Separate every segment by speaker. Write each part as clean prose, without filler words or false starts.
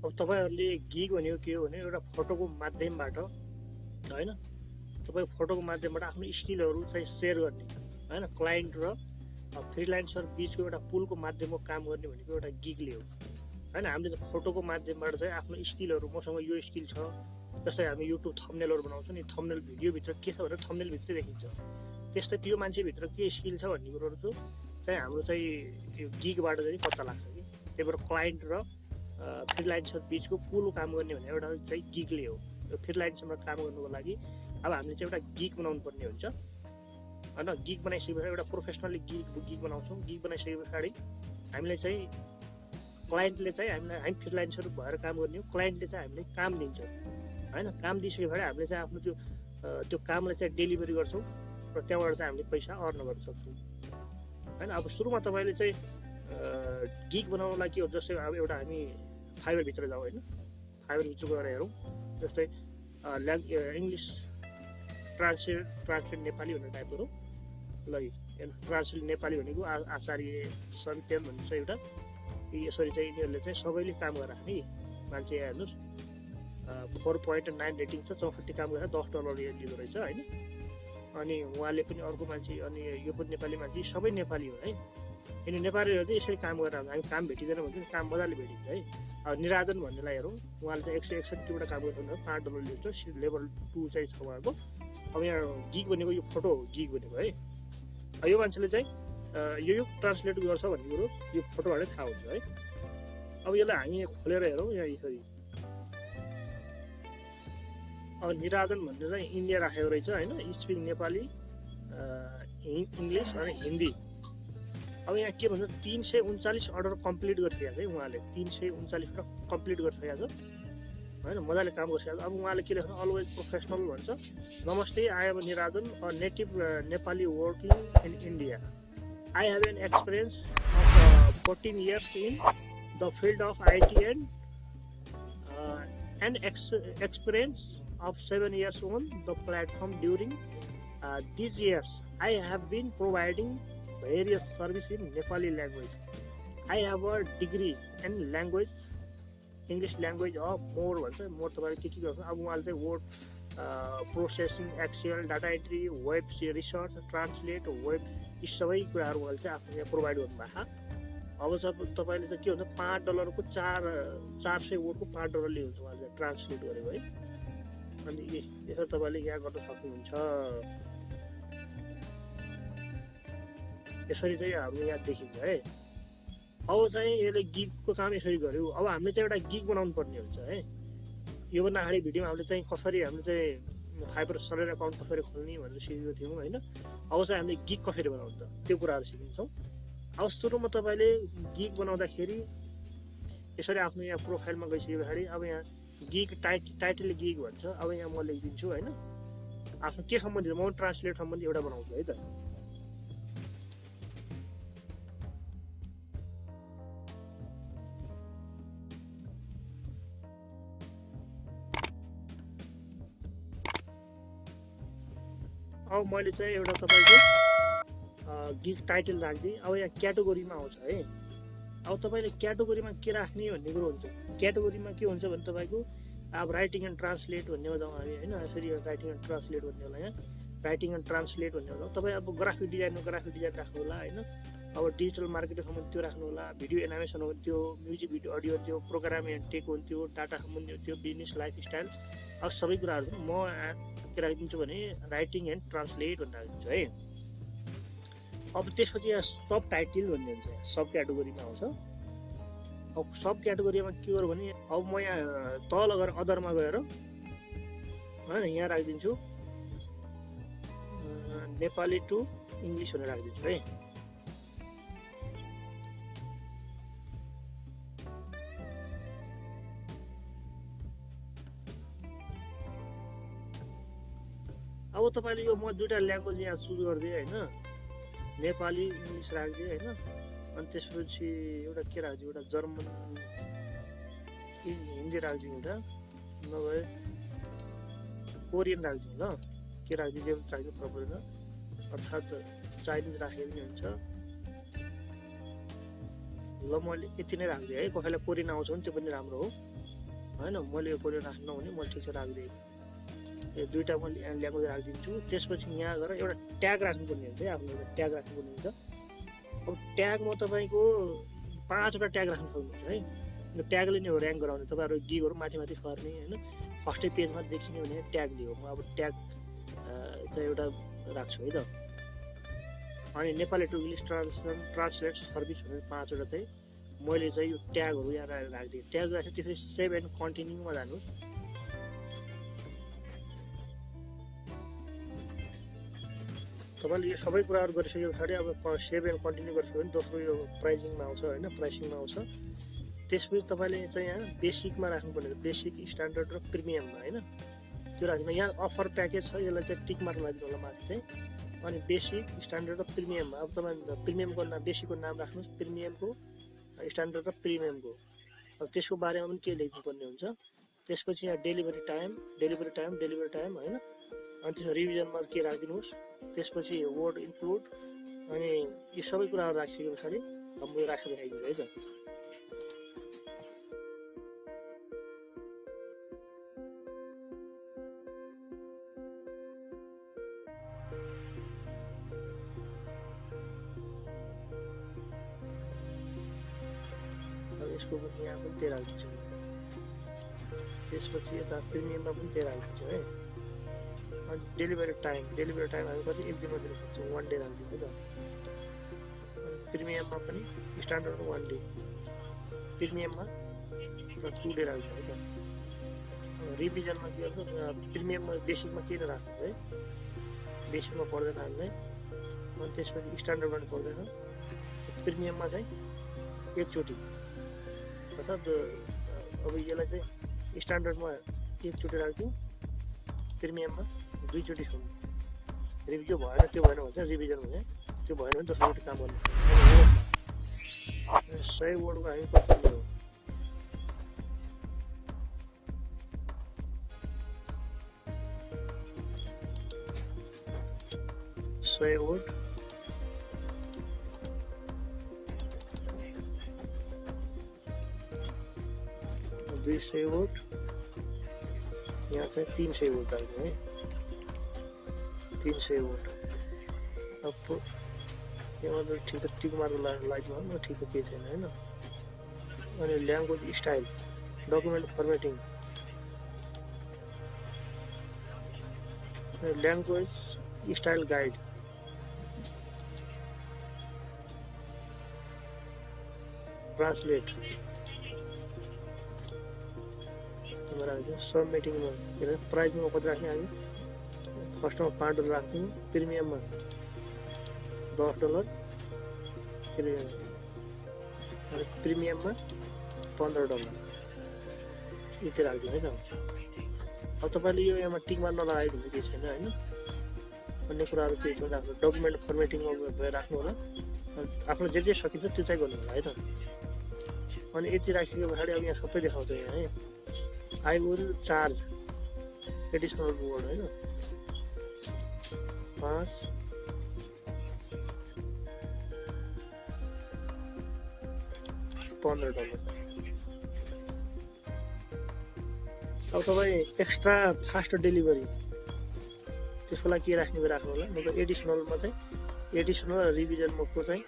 Speaker 1: अब तपाईहरुले गिग भनेको के हो भने एउटा फोटोको माध्यमबाट हैन तपाई फोटोको माध्यमबाट आफ्नो स्किलहरु चाहिँ शेयर गर्ने हैन क्लाइन्ट र फ्रीलान्सर बीचको एउटा पुलको माध्यममा काम गर्ने भनेको एउटा गिगले हो हैन हामीले चाहिँ फोटोको माध्यमबाट चाहिँ आफ्नो स्किलहरु मसँग यो स्किल छ जस्तै हामी युट्युब थम्बनेलहरु बनाउँछौं नि थम्बनेल भिडियो भित्र के छ भनेर थम्बनेल भित्र देखिन्छ त्यस्तै त्यो मान्छे भित्र के स्किल छ भन्ने कुराहरु चाहिँ हाम्रो चाहिँ यो गिगबाट चाहिँ पत्ता लाग्छ कि त्यही भएर क्लाइन्ट र फ्रीलान्सर बीचको पुल काम गर्ने भने एउटा चाहिँ गिगले हो यो फ्रीलान्सरमा काम गर्नुको लागि अब हामीले चाहिँ एउटा गिग बनाउनु पर्ने हुन्छ हैन गिग बनाइसकेपछि एउटा प्रोफेसनली गिग बनाउँछौं गिग बनाइसकेपछि हामीले चाहिँ क्लाइन्टले चाहिँ हामी फ्रीलान्सर भएर काम गर्ने हो क्लाइन्टले चाहिँ हामीले काम दिन्छ हैन काम दिइसकेपछि हामीले चाहिँ आफ्नो त्यो कामलाई चाहिँ डेलिभरी गर्छौं र त्यहाँबाट चाहिँ हामीले पैसा अर्न गर्न सक्छौं हैन अब सुरुमा तपाईले चाहिँ गिग बनाउनलाई के हो जस्तै अब एउटा हामी फाइबर भित्र जाऊ हैन फाइबर भित्र गएर हेरौं जस्तै इंग्लिश ट्रान्सलेट नेपाली भन्ने टाइप गरौँ ल ट्रान्सलेट नेपाली भनेको आचार्य सन्त्यन भन्छ एउटा यसरी चाहिँ यिनीहरुले चाहिँ सबैले काम गरिराख्ने मान्छे हेर्नुस् 4.9 रेटिङ छ 64 काम गरेर $10 दिँदो रहेछ हैन अनि उहाँले पनि अर्को मान्छे अनि यो पनि नेपाली मान्छे सबै नेपाली हो है यिनी नेपालीहरु चाहिँ यसरी काम गरेर हामी काम भेटिदैन भन्छ काम मजाले भेटिन्छ है अब निराजन भन्नेलाई हेरौँ उहाँले चाहिँ 161 वटा काम गर्छ $5 लिन्छ लेभल 2 चाहिँ छ उहाँको अब यहाँ गिग भनेको यो फोटो हो गिग भनेको है यो मान्छेले चाहिँ यो ट्रान्सलेट गर्छ भन्ने कुरो यो फोटोबाटै थाहा हुन्छ है अब यसलाई हामी खोलेर हेरौँ यहाँ यसरी अब निराजन भन्ने चाहिँ इन्डिया राखेको रहेछ हैन स्पिक नेपाली इंग्लिश अनि हिन्दी अब यहाँ के भन्छ 339 अर्डर कम्प्लिट गरिसकेको छ है उहाँले 339 वटा कम्प्लिट गरिसकेको छ हैन मजाले काम गरिसकेको छ अब उहाँले के लेख्नु अलवेज प्रोफेसनल भन्छ नमस्ते I am Niranjan a native Nepali working in India I have an experience of 14 years in the field of IT and experience of 7 years on the platform during these years I have been providing various service in Nepali language. I have a degree in language English language or more भन्छ more तपाईले के गर्छ अब उहाँले चाहिँ word processing excel data entry web research translate web यी सबै कुराहरु उहाँले चाहिँ आफूले प्रोवाइड गर्नुभएको अब चाहिँ तपाईले चाहिँ के हुन्छ $5 को 400 वर्डको $5 लिन्छ उहाँले ट्रान्सलेट गरेको है अनि यसो तपाईले यहाँ गर्न सक्नुहुन्छ यसरी चाहिँ हाम्रो यहाँ देखिन्छ है अब चाहिँ यसले गिगको काम यसरी गर्यो अब हामीले चाहिँ एउटा गिग बनाउनु पर्ने हुन्छ है यो भन्दा अगाडि भिडियोमा हामीले चाहिँ कसरी हामीले चाहिँ फाइबर सर्भर अकाउन्ट कसरी खोल्ने भनेर सिकेको थियौँ हैन अब चाहिँ हामीले गिग कसरी बनाउँछ त्यो कुराहरु सिक्छौँ अब सुरुमा तपाईले गिग बनाउँदाखेरि यसरी आफ्नो यहाँ प्रोफाइलमा गइसकेपछि अब यहाँ गिग टाइटल गिग भन्छ अब यहाँ म लेखिदिन्छु हैन आफ्नो के सम्बन्धी म ट्रान्सलेट सम्बन्धी एउटा बनाउँछु है त अब मैले चाहिँ एउटा तपाईको गिग टाइटल राख्दिए अब यहाँ क्याटेगोरीमा आउँछ है अब तपाईले क्याटेगोरीमा के राख्ने भन्ने कुरो हुन्छ क्याटेगोरीमा के हुन्छ भने तपाईको अब राइटिङ एन्ड ट्रान्सलेट भन्नेमा जाउँ हामी हैन यसरी राइटिङ एन्ड ट्रान्सलेट भन्ने होला यहाँ राइटिङ एन्ड ट्रान्सलेट भन्ने होला तपाई अब ग्राफिक डिजाइन राख्नु होला हैन अब डिजिटल मार्केटिङ सम्बन्धी त्यो राख्नु होला भिडियो एनिमेसन हो त्यो म्युजिक भिडियो अडियो त्यो प्रोग्राम एन्ड टेक हो त्यो डाटा सम्बन्धी त्यो बिजनेस लाइफस्टाइल अब सबै कुराहरु म के राखिदिन्छु भने राइटिङ एन्ड ट्रान्सलेट भनेर राखिदिन्छु है अब त्यसपछि यहाँ सब टाइटल भन्ने हुन्छ सब क्याटेगोरीमा आउँछ अब सब क्याटेगोरीमा के गर्नु भने अब म यहाँ तल गएर अदरमा गएर हैन यहाँ राखिदिन्छु नेपाली टु इंग्लिश भनेर राखिदिन्छु है अब तपाईले यो म दुईटा ल्याङ्ग्वेज यहाँ चुज गर्दिए हैन नेपाली इंग्लिश राख्दिए हैन अनि त्यसपछि एउटा के राख्दिए एउटा जर्मन हिन्दी राख्दिए एउटा नभए कोरियन राख्दिए ल के राख्दिए राख्दिए पर्दैन अर्थात् चाइनिज राखे पनि हुन्छ ल मैले यति नै राख्दिए है कसैलाई कोरियन आउँछ भने त्यो पनि राम्रो हो हैन मैले यो कोड राख्नु भने मैले ठिक छ राख्दिए यो दुईटा मैले यहाँ ल्याएको राखिदिन्छु त्यसपछि यहाँ गएर एउटा ट्याग राख्नुपर्ने हुन्छ है आफ्नो एउटा ट्याग राख्नुपर्ने हुन्छ अब ट्यागमा तपाईको 5 वटा ट्याग राख्न सक्नुहुन्छ है यो ट्यागले नै हो र्याङ्क गराउने तपाईहरु गिगहरु माथि माथि सर्ने हैन फर्स्टै पेजमा देखिने भने ट्याग दियो म अब ट्याग चाहिँ एउटा राख्छु है त अनि Nepali to English translate service भनेर 5 वटा चाहिँ मैले चाहिँ यो ट्यागहरु यहाँ राख्दिए ट्याग राखेँ त्यसपछि सेभ एन्ड कन्टिन्युमा जानुस् तपाईले यो सबै कुराहरु गरिसकेपछि अब सेभ एन्ड कन्टिन्यु गरिसक्यो भने दोस्रो यो प्राइसिङमा आउँछ हैन प्राइसिङमा आउँछ त्यसपछि तपाईले चाहिँ यहाँ बेसिकमा राख्नुपर्ने बेसिक स्ट्यान्डर्ड र प्रिमियममा हैन त्यो राख्नु यहाँ अफर प्याकेज छ यसलाई चाहिँ टिक मार्क लगाइदिनु होला माथि चाहिँ अनि बेसिक स्ट्यान्डर्ड र प्रिमियममा अब तपाई प्रिमियमको नाम बेसिकको नाम राख्नुस् प्रिमियमको स्ट्यान्डर्ड र प्रिमियमको अब त्यसको बारेमा पनि के लेख्नु पर्ने हुन्छ त्यसपछि यहाँ डेलिभरी टाइम हैन अनि त्यसको रिभिजनमा के राख्दिनुस् त्यसपछि वर्ड इन्क्लुड अनि यी सबै कुराहरु राखिसकेपछि अब म राखेर देखाइदिन्छु है त यसको पनि यहाँ पनि त्यही राखिदिन्छु त्यसपछि यता प्रिमियममा पनि त्यही राखिदिन्छु है अनि डेलिभरी टाइम हामी कति एक दिनमा दिन सक्छौँ 1 डे राखिदिन्छु त प्रिमियममा पनि स्ट्यान्डर्डमा 1 डे प्रिमियममा 2 डे राखिदिन्छु है त रिभिजनमा के गर्छ प्रिमियममा बेसिकमा के राख्नु है बेसिकमा पर्दैन हामीलाई अनि त्यसपछि स्ट्यान्डर्डमा पनि पर्दैन प्रिमियममा चाहिँ एकचोटी अर्थात् अब यसलाई चाहिँ स्ट्यान्डर्डमा एकचोटी राख्दिउँ प्रिमियममा दुईचोटी छ रिभ्यू भएन त्यो भएन भने रिभिजन भने त्यो भएन भने दोस्रोचोटि काम गर्नु 100 वर्डको हामी कति हो 100 वर्ड वर्ड यहाँ चाहिँ 300 वर्ड राख्दिउँ है 300 वर्ड अब यहाँ ठिक छ टिक मार्क लगाइदिनु ठिक छ केही छैन हैन अनि language style document formatting language style guide translate सबमिटिङमा प्राइसिङमा कति राख्ने हामी फर्स्टमा $5 राख्छौँ प्रिमियममा $10 अनि प्रिमियममा $15 यति राख्दिउँ है त अब तपाईले यो यहाँ टिकमा नलगाइदिनु केही छैन हैन अन्य कुराहरु केही छ राख्नु डकुमेन्ट फर्मेटिङमा भए राख्नु होला आफूले जे सकिन्छ त्यो चाहिँ गर्नु होला है त अनि यति राखेको पछाडी अब यहाँ सबै देखाउँछ यहाँ है I will charge additional word हैन 5 $15 अब तपाई एक्स्ट्रा फास्ट डेलिभरी त्यसको लागि के राख्नु राख्नु होला मतलब एडिसनलमा चाहिँ एडिसनल रिभिजन मोडको चाहिँ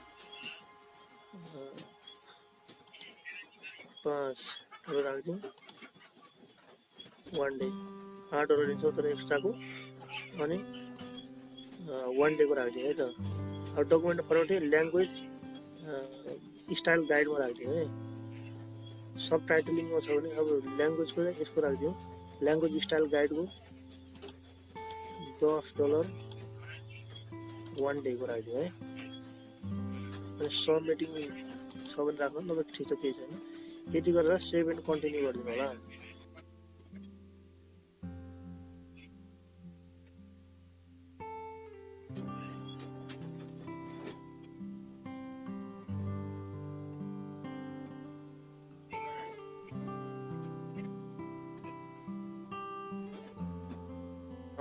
Speaker 1: 5 राख्दिउँ 1 डे $8 लिन्छ तर एक्स्ट्राको अनि 1 डे को राख्दिए है त अब डकुमेन्ट फर्मेटिङ ल्याङ्ग्वेज स्टाइल गाइडमा राख्दिए है सब टाइटलिङमा छ भने अब ल्याङ्ग्वेजको चाहिँ यसको राख्दिउँ ल्याङ्ग्वेज स्टाइल गाइडको $10 1 डे को राख्दिउँ है अनि सबमिटिङ छ भने राख्नु नभए ठिक छ केही छैन यति गरेर सेभ एन्ड कन्टिन्यु गरिदिनु होला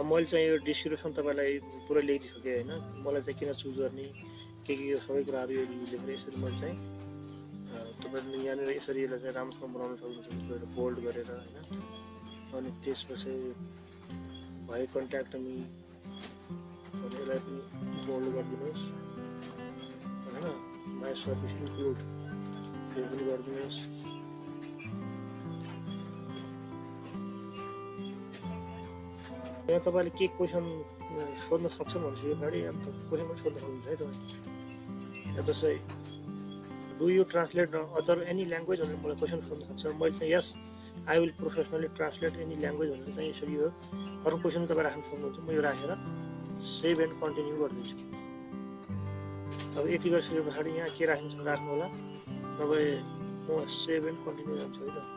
Speaker 1: मैले चाहिँ यो डिस्क्रिप्सन तपाईलाई पुरै लेखिदिसके हैन मलाई चाहिँ किन चुज गर्ने के सबै कुराहरु यो लेखेर यसरी मैले चाहिँ तपाईले यहाँनिर यसरी यसलाई चाहिँ राम्रोसँग बनाउन सक्नुहुन्छ बोल्ड गरेर हैन अनि त्यसपछि भाइ कन्ट्याक्ट मी यसलाई पनि बोल्ड गरिदिनुहोस् हैन माई सर्भिस इन्क्लुड यो पनि गरिदिनुहोस् यहाँ तपाईले के क्वेशन सोध्न सक्छ भन्छ यो गाडी अब क्वेशन पनि सोध्न सक्नुहुन्छ है तपाईँ या जस्तै do you translate other any language भनेर मलाई क्वेसन सोध्न सक्छ मैले चाहिँ यस I will professionally translate any language भनेर चाहिँ यसरी यो अरू क्वेसन तपाईँ राख्न सक्नुहुन्छ म यो राखेर सेभ एन्ड कन्टिन्यू गरिदिन्छु अब यति गरिसके पछाडि यहाँ के राख्नु छ राख्नु होला नभए म सेभ एन्ड कन्टिन्यू गर्छु है त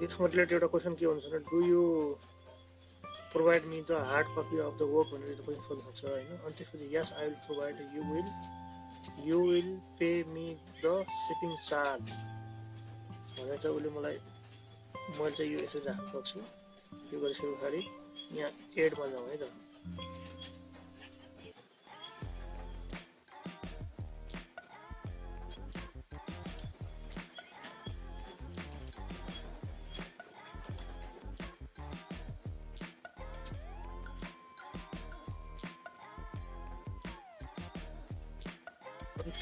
Speaker 1: यसमा रिलेटेड एउटा क्वेसन के हुन्छ भने do you provide me the hard copy of the work भनेर क्वेसन सोध्न सक्छ हैन अनि त्यसपछि yes I will provide you will pay me the shipping charge भनेर चाहिँ उसले मलाई मैले चाहिँ यो यसरी राख्न सक्छु यो गरिसके पछाडि यहाँ एडमा जाउँ है त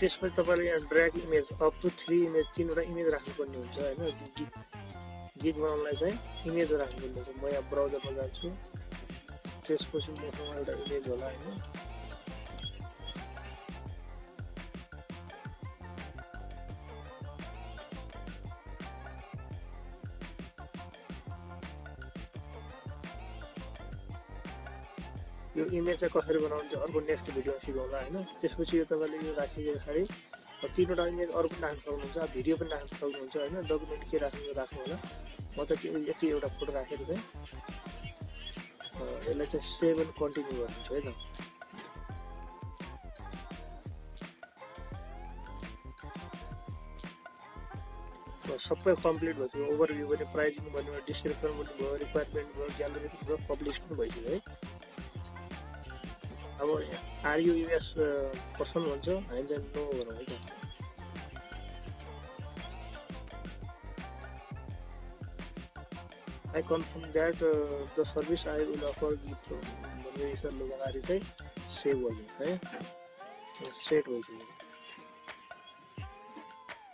Speaker 1: त्यसपछि तपाईले यहाँ drag image up to 3 image 3वटा इमेज राख्नुपर्ने हुन्छ हैन गिग बनाउनलाई चाहिँ इमेज राख्नुपर्ने हुन्छ म यहाँ ब्राउजरमा जान्छु त्यसपछि मसँग एउटा इमेज होला हैन यो इमेज चाहिँ कसरी बनाउनु चाहिँ अर्को नेक्स्ट भिडियोमा सिकाउँला हैन त्यसपछि यो तपाईले यो राखेको पछाडि 3वटा इमेज अरु पनि राख्न सक्नुहुन्छ भिडियो पनि राख्न सक्नुहुन्छ हैन डकुमेन्ट के राख्नु होला म त यति एउटा फोटो राखेर चाहिँ यसलाई चाहिँ सेभ एन्ड कन्टिन्यू गर्छु है त सबै कम्प्लिट भयो ओभरभ्यू पनि प्राइसिङ भन्नु डिस्क्रिप्सन पनि भयो रिक्वायरमेन्ट भयो ग्यालरी पनि भयो पब्लिश पनि भइसक्यो है अब आर यु युएस पर्सन भन्छ हामी चाहिँ नो गरौँ है त I confirm that the service I will offer gift भन्ने यसरी लगाएर चाहिँ सेभ गर्नु है सेट भइसक्यो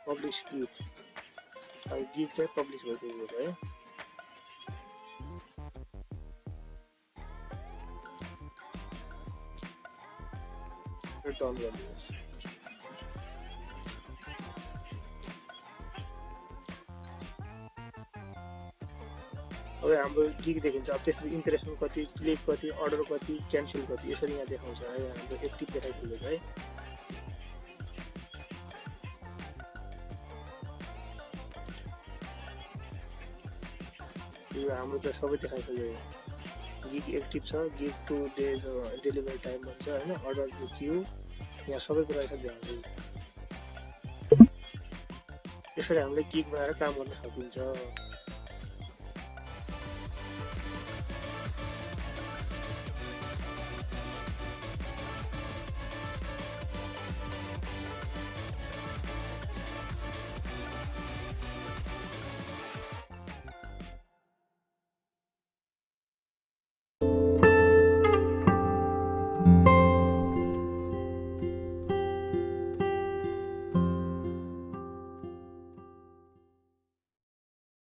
Speaker 1: पब्लिश गिफ्ट अब गिफ्ट चाहिँ पब्लिस भइसक्यो है रिटर्न गर्नुहोस् अब हाम्रो गिग देखिन्छ अब त्यसको इम्प्रेसन कति क्लिक कति अर्डर कति क्यान्सल कति यसरी यहाँ देखाउँछ है हाम्रो एक्टिभ देखाइदिन्छ है यो हाम्रो चाहिँ सबै देखाइसक्यो गिग एक्टिभ छ गिग 2 डेज डेलिभरी टाइम भन्छ हैन अर्डर क्यू यहाँ सबै कुरा देखाउँछ यसरी हामीले गिग बनाएर काम गर्न सकिन्छ